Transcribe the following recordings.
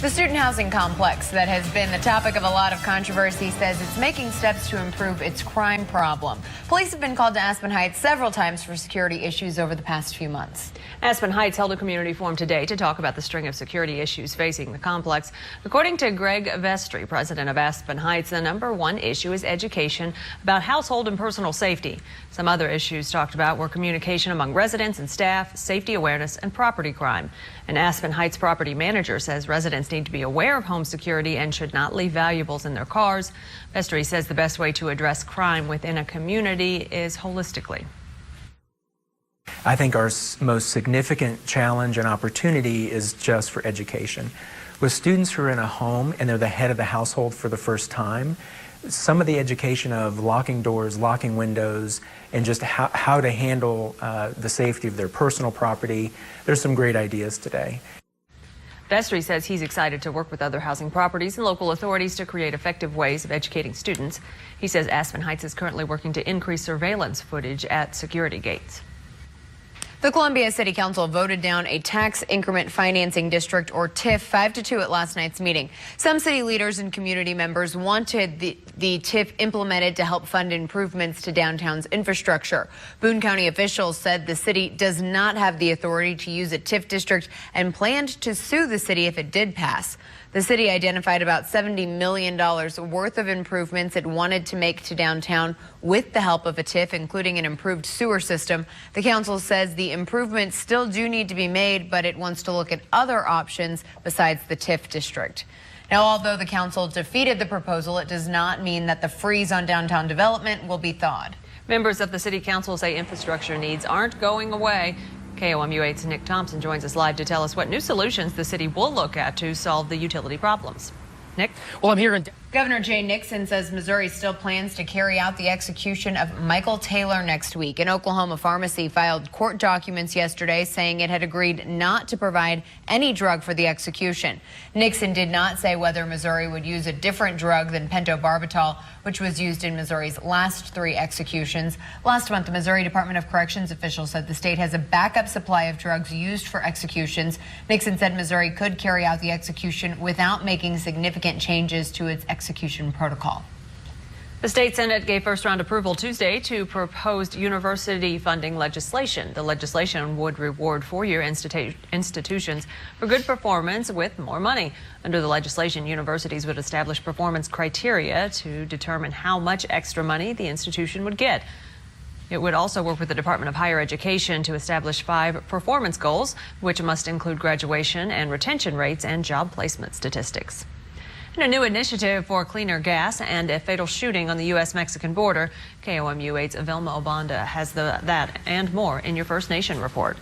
The student housing complex that has been the topic of a lot of controversy says it's making steps to improve its crime problem. Police have been called to Aspen Heights several times for security issues over the past few months. Aspen Heights held a community forum today to talk about the string of security issues facing the complex. According to Greg Vestry, president of Aspen Heights, the #1 issue is education about household and personal safety. Some other issues talked about were communication among residents and staff, safety awareness, and property crime. An Aspen Heights property manager says residents need to be aware of home security and should not leave valuables in their cars. Vestry says the best way to address crime within a community is holistically. I think our most significant challenge and opportunity is just for education. With students who are in a home and they're the head of the household for the first time, some of the education of locking doors, locking windows, and just how to handle the safety of their personal property, there's some great ideas today. Vestry says he's excited to work with other housing properties and local authorities to create effective ways of educating students. He says Aspen Heights is currently working to increase surveillance footage at security gates. The Columbia City Council voted down a tax increment financing district, or TIF, 5-2 at last night's meeting. Some city leaders and community members wanted the TIF implemented to help fund improvements to downtown's infrastructure. Boone County officials said the city does not have the authority to use a TIF district and planned to sue the city if it did pass. The city identified about $70 million worth of improvements it wanted to make to downtown with the help of a TIF, including an improved sewer system. The council says the improvements still do need to be made, but it wants to look at other options besides the TIF district. Now, although the council defeated the proposal, it does not mean that the freeze on downtown development will be thawed. Members of the city council say infrastructure needs aren't going away. KOMU 8's Nick Thompson joins us live to tell us what new solutions the city will look at to solve the utility problems. Nick? Well, I'm here in Governor Jay Nixon says Missouri still plans to carry out the execution of Michael Taylor next week. An Oklahoma pharmacy filed court documents yesterday saying it had agreed not to provide any drug for the execution. Nixon did not say whether Missouri would use a different drug than pentobarbital, which was used in Missouri's last 3 executions. Last month, the Missouri Department of Corrections officials said the state has a backup supply of drugs used for executions. Nixon said Missouri could carry out the execution without making significant changes to its execution protocol. The state Senate gave first-round approval Tuesday to proposed university funding legislation. The legislation would reward four-year institutions for good performance with more money. Under the legislation, universities would establish performance criteria to determine how much extra money the institution would get. It would also work with the Department of Higher Education to establish 5 performance goals, which must include graduation and retention rates and job placement statistics. And a new initiative for cleaner gas and a fatal shooting on the U.S.-Mexican border. KOMU 8's Vilma Obanda has that and more in your First Nation report.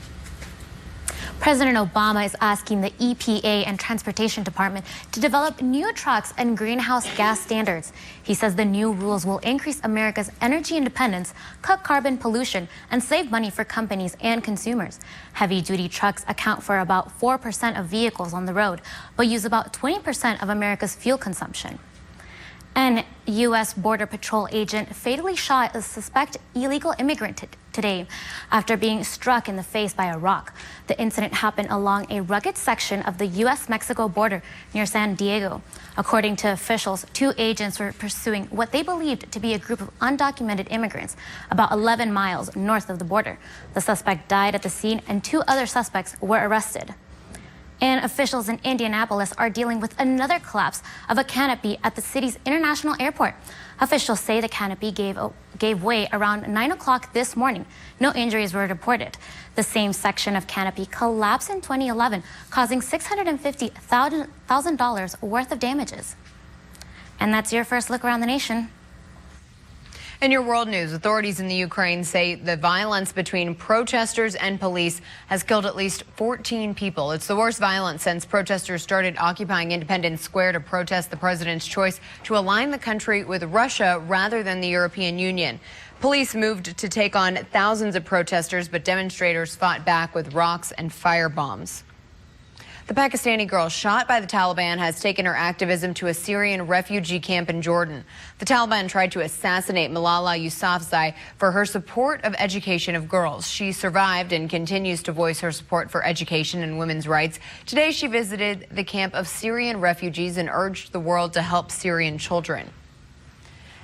President Obama is asking the EPA and Transportation Department to develop new trucks and greenhouse gas standards. He says the new rules will increase America's energy independence, cut carbon pollution, and save money for companies and consumers. Heavy-duty trucks account for about 4% of vehicles on the road, but use about 20% of America's fuel consumption. An U.S. Border Patrol agent fatally shot a suspect illegal immigrant today after being struck in the face by a rock. The incident happened along a rugged section of the U.S.-Mexico border near San Diego. According to officials, 2 agents were pursuing what they believed to be a group of undocumented immigrants about 11 miles north of the border. The suspect died at the scene and 2 other suspects were arrested. And officials in Indianapolis are dealing with another collapse of a canopy at the city's international airport. Officials say the canopy gave way around 9 o'clock this morning. No injuries were reported. The same section of canopy collapsed in 2011, causing $650,000 worth of damages. And that's your first look around the nation. In your world news, authorities in the Ukraine say the violence between protesters and police has killed at least 14 people. It's the worst violence since protesters started occupying Independence Square to protest the president's choice to align the country with Russia rather than the European Union. Police moved to take on thousands of protesters, but demonstrators fought back with rocks and firebombs. The Pakistani girl shot by the Taliban has taken her activism to a Syrian refugee camp in Jordan. The Taliban tried to assassinate Malala Yousafzai for her support of education of girls. She survived and continues to voice her support for education and women's rights. Today she visited the camp of Syrian refugees and urged the world to help Syrian children.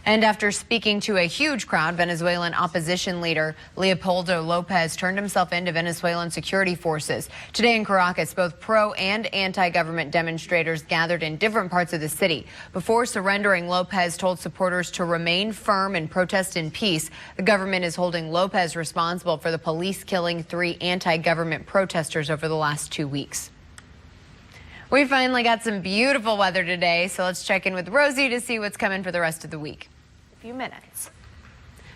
And after speaking to a huge crowd, Venezuelan opposition leader Leopoldo Lopez turned himself in to Venezuelan security forces. Today in Caracas, both pro and anti-government demonstrators gathered in different parts of the city. Before surrendering, Lopez told supporters to remain firm and protest in peace. The government is holding Lopez responsible for the police killing 3 anti-government protesters over the last 2 weeks. We finally got some beautiful weather today, so let's check in with Rosie to see what's coming for the rest of the week. A few minutes.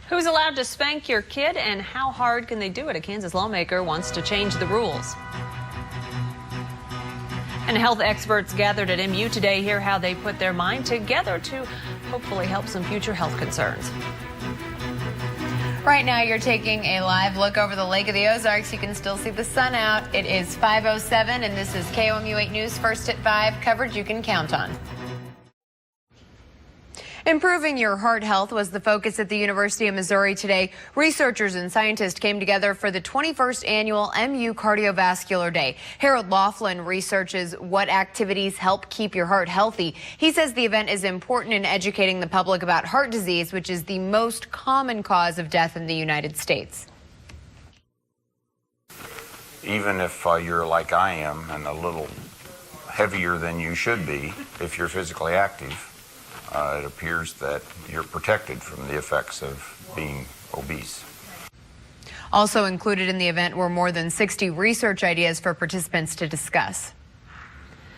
Who's allowed to spank your kid and how hard can they do it? A Kansas lawmaker wants to change the rules. And health experts gathered at MU today hear how they put their mind together to hopefully help some future health concerns. Right now, you're taking a live look over the Lake of the Ozarks. You can still see the sun out. It is 5:07, and this is KOMU 8 News First at 5, coverage you can count on. Improving your heart health was the focus at the University of Missouri today. Researchers and scientists came together for the 21st annual MU Cardiovascular Day. Harold Laughlin researches what activities help keep your heart healthy. He says the event is important in educating the public about heart disease, which is the most common cause of death in the United States. Even if you're like I am and a little heavier than you should be, if you're physically active, it appears that you're protected from the effects of being obese. Also included in the event were more than 60 research ideas for participants to discuss.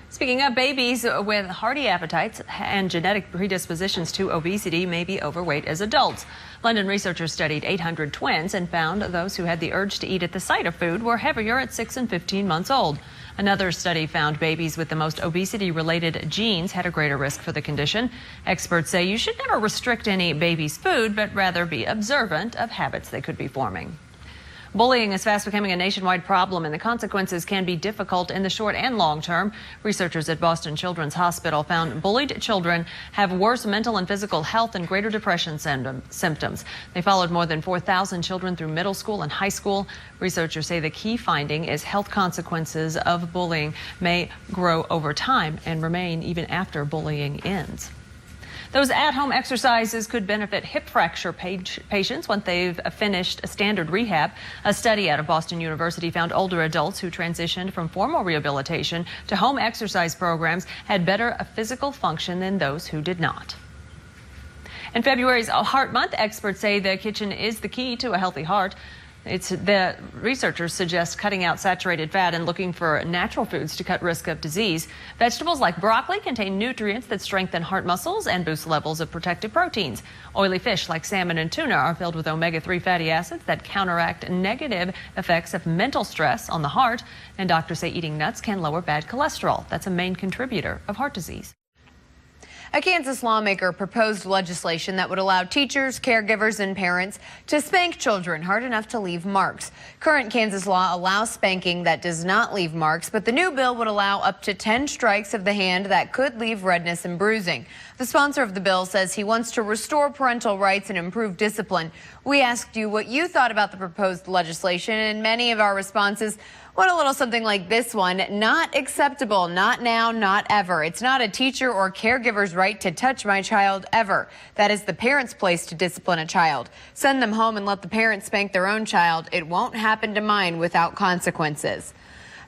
Speaking of, babies with hearty appetites and genetic predispositions to obesity may be overweight as adults. London researchers studied 800 twins and found those who had the urge to eat at the sight of food were heavier at 6 and 15 months old. Another study found babies with the most obesity-related genes had a greater risk for the condition. Experts say you should never restrict any baby's food, but rather be observant of habits they could be forming. Bullying is fast becoming a nationwide problem, and the consequences can be difficult in the short and long term. Researchers at Boston Children's Hospital found bullied children have worse mental and physical health and greater depression symptoms. They followed more than 4,000 children through middle school and high school. Researchers say the key finding is health consequences of bullying may grow over time and remain even after bullying ends. Those at-home exercises could benefit hip fracture patients once they've finished a standard rehab. A study out of Boston University found older adults who transitioned from formal rehabilitation to home exercise programs had better physical function than those who did not. In February's Heart Month, experts say the kitchen is the key to a healthy heart. The researchers suggest cutting out saturated fat and looking for natural foods to cut risk of disease. Vegetables like broccoli contain nutrients that strengthen heart muscles and boost levels of protective proteins. Oily fish like salmon and tuna are filled with omega-3 fatty acids that counteract negative effects of mental stress on the heart. And doctors say eating nuts can lower bad cholesterol. That's a main contributor of heart disease. A Kansas lawmaker proposed legislation that would allow teachers, caregivers, and parents to spank children hard enough to leave marks. Current Kansas law allows spanking that does not leave marks, but the new bill would allow up to 10 strikes of the hand that could leave redness and bruising. The sponsor of the bill says he wants to restore parental rights and improve discipline. We asked you what you thought about the proposed legislation, and many of our responses went a little something like this one. Not acceptable, not now, not ever. It's not a teacher or caregiver's right to touch my child ever. That is the parent's place to discipline a child. Send them home and let the parent spank their own child. It won't happen to mine without consequences.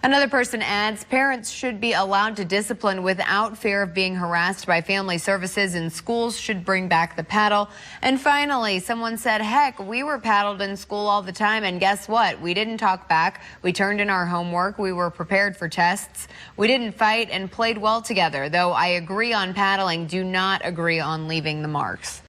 Another person adds, parents should be allowed to discipline without fear of being harassed by family services, and schools should bring back the paddle. And finally, someone said, heck, we were paddled in school all the time, and guess what? We didn't talk back. We turned in our homework. We were prepared for tests. We didn't fight and played well together. Though I agree on paddling, do not agree on leaving the marks.